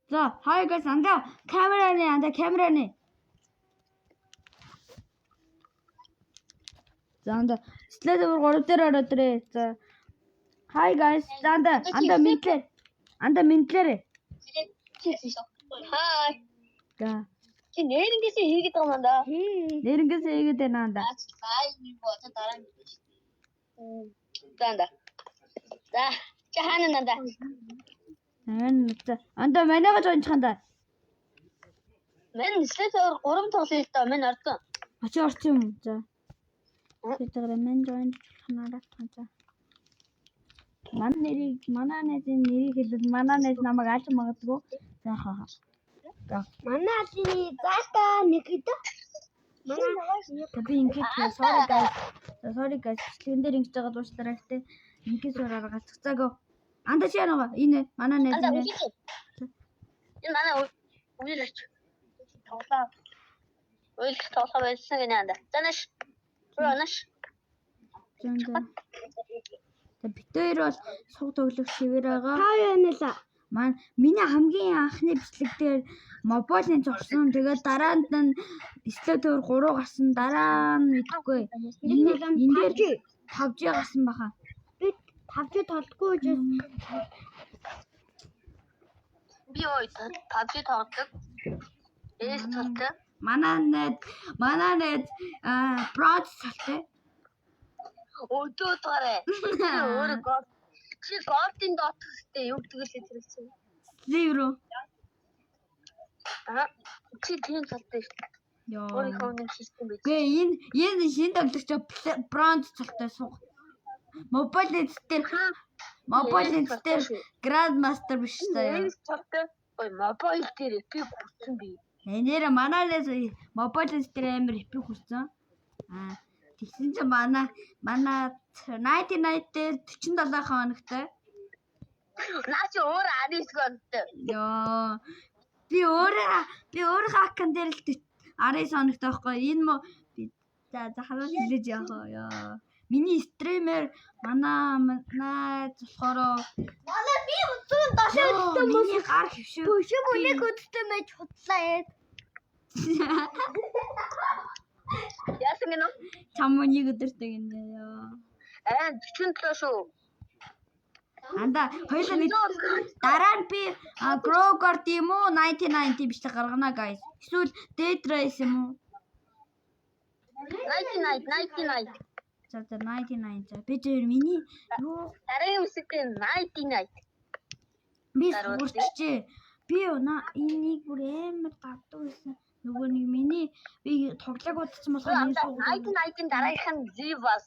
За, хаягаас анда камераны. За, анда слайдер 3 дээр ороод ирээ. За. Hi guys. За, анда ментлээрээ. Хай. За. Чи нэрнгээсээ хийгээд байгаа юм даа. Нэрнгээсээ хийгээд байна анда. Хай нэг боцоо дараа нь. Данда. За, чи хаана нанда? Анда манайгаа жончханда. Мен слайдер 3 тоглоё л доо. Мен орсон. Очи орсон юм. За. Тэгэхээр мен жончханараа тань. Манай нэзийн нэрийг хэлбэл манай нэз намайг алж магадгүй. За хаа. За. Манай алины заата нэгэд. Би ингэж sorry guys. Тэгэн дээр ингэж байгаа дуустараа гэхдээ ингэж ураараа галзцаагаа. Анда чи яагаа? Энэ манай нэз энэ. Энэ манай үйлч. Тоглоо. Үйлч тоглоо байсан гэнэ анда. Занаш. Чуунаш. За битээр бол суг тоглох шивэр байгаа. Та яанаа? Миний хамгийн анхны бичлэг дээр мобайлын зурсан. Тэгээд дараанд нь слайдер 3 гарсан. Дараа нь мэдгүй. Энэ дээр 5G гарсан баха. Би 5G тоглохгүй гэж. Би ой 5G тоглодог. Эс тоглодог. Манай нэт броуд салтай. Өдөө тарай. Өөрөө гол. Чи голдын дотстэй юу гэдэг л хэрэгцээ. Зеро. Чи тийм салтай шүү дээ. Йоо. Өөрийнхөө нэг систем байж. Гэ энэ шинэ тоглогч броуд салтай суг. Мобайлын дээр Grandmaster биш таа. Энэ салтай. Ой мобайл дээр эпик хүрсэн би. Энээр манайнаас мобайлын дээр амар эпик хүрсэн. Тэгсэн чинь манай 99 дээр 47 хоногтой. Наа чи өөр 19 хоногтой. Йоо. Би өөрөө аккаунт дээр л 19 хоногтой байхгүй. Энэ би за хаваа хэлж яах ёо. Миний стример манай болохоор Манай би үзүүн дашаа үзсэн миний гар хөвшөө. Бөшөө бүлэг үзсэн байж худлаа яа. Яасан гэнэ? Чамоник өдөртэй гинэ ёо. 47 шүү. Анда хоёулаа нэг дараа нь би Grogor тийм үү 1990 бичлэг гаргана guys. Эсвэл Dead Race юм уу? 99. За 99. За би зөв миний юу Арай үсэгтэй 99. би сурчжээ. Би энийг бүр амар гадуу байсан. Нөгөө нэг миний би тоглоог удсан болохоор 99 дараагийнх нь Zivas.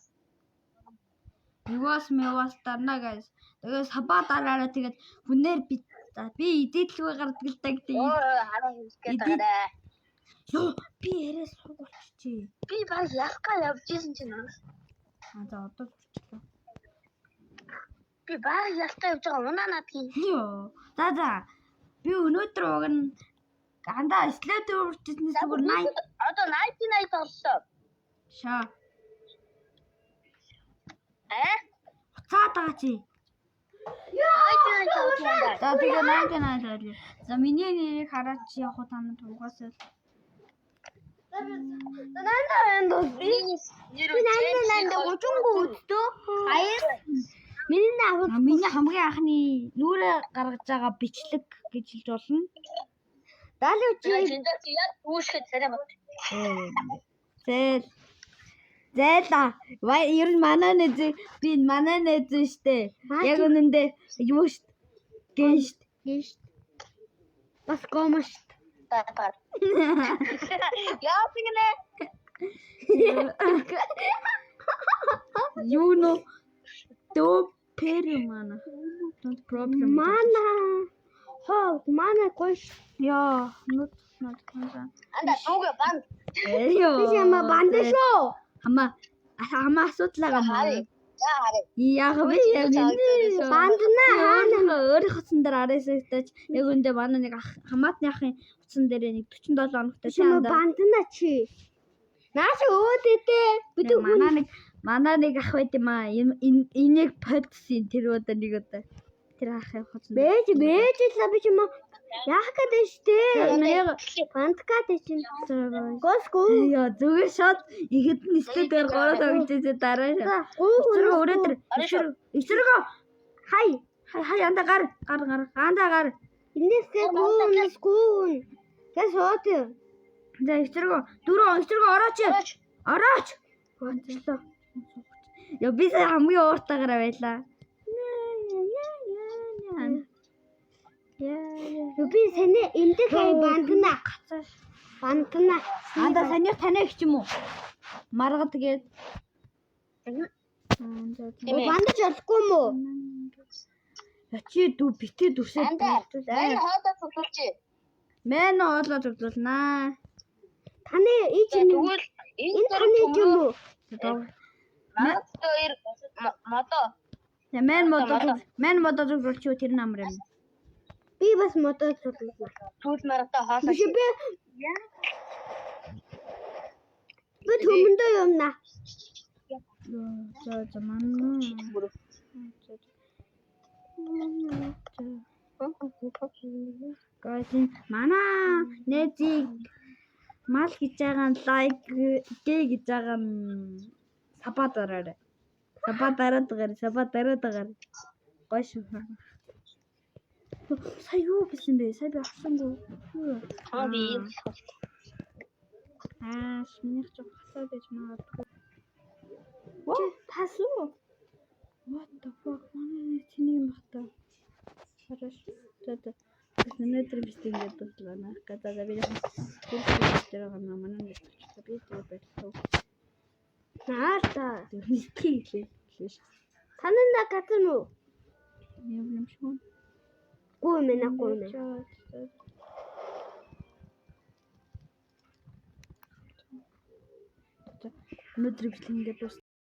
Мевас дарна guys. Тэгээд сабаа дараараа тэгээд хүнээр би идэлгүй гардаг л та гэдэг. Хараа хэлгээд байгаа. Йоо би ярээ суг болчихжээ. Би баг ялгаа явжсэн чинь. За одоо болчихлоо. Би баг ялгаа явж байгаа унаа наадгийн. Йоо. За. Би өнөөдөр уг нь анда слайдер үржсэн зүгээр 90. Одоо 99 толлоо. Шаа. Цаад байгаа чи. За тэгээ 99 байлаа. За миний нэрийг хараад чи яг та нар тугасаа. Нанаа өчөнгөө өдөө. Хаяа. Миний хамгийн анхны нүрэ гаргаж байгаа бичлэг гэж хэлж болно. Даалуу чи яг үүшгэд царай бат. Зэла. Ер нь манай нэз штэ. Яг үнэндээ юу штэ. Гэн штэ. Бас комаш. Яа пингнэ. You know. Don't pay mana. Don't problem. Mana кош. Яа, not конца. Анда дууга банд. Ёо. Би яма банд шүү. Хамаа асуудлаа маа. Яг би банд хаана өөрийнх утсан дээр араасаач яг үндэ манай нэг хамаатны ахын утсан дээр нэг 47 хоногтой шаанда. Банд на чи. Наач өөдөө бид манай нэг ах байт юм аа. Энийг подсын тэр удаа нэг удаа. Тэр ах явах утсан. Бэж л би ч юм Яах гэдэг штэ. Бандкад чинь. Госгүй. Яа зүгээр шот ихэд нь студээр гороод өгчээ дараа. Өчрөө өрөөдөр өчрөө Хай. хай анда гар анда гар. Инээсээ гүүн. Тэс хот. За өчрөө өчрөө орооч. Онцлоо. Яа би сая хамгийн ууртайгаар байлаа. Би саний эндээ хай бандна. Анда саний танай их ч юм уу? Маргад тэгээд. Бандаж болохгүй мүү? Ячи дүү битээ дүрсээ. Ай хаадаа цуглуулж. Мэн оолоо зүглүүлнэ. Таны ич энэ Тэгвэл энэ таны ч юм уу? Мадо мадо. Я мэн модо зүглүүлч юу тэр намар юм. Би бас мотор цуглуулна. Түүл маратаа хаалаа. Би төмөндөө юмна. За манна. Гайsin мана нэзиг мал гэж байгаа нь лайк гээ гэж байгаа нь сапа дараарай. Сапа дараад. Гой шүү. Сая юу гэсэн бэ? Сая би авсангүй. Би шинийх ч хасаа гэж магадгүй. What? Тасуу. What the fuck? Манай чиний юм бахта. Хорошо. За. Өнөөдөр би стендээ дуслаа. Гадаа би тэр манай би байлаа. Наата. Хийлээ. Тананда гатан уу? Юм шүү. Гуй мэнэ. Өнөөдөр би стендээ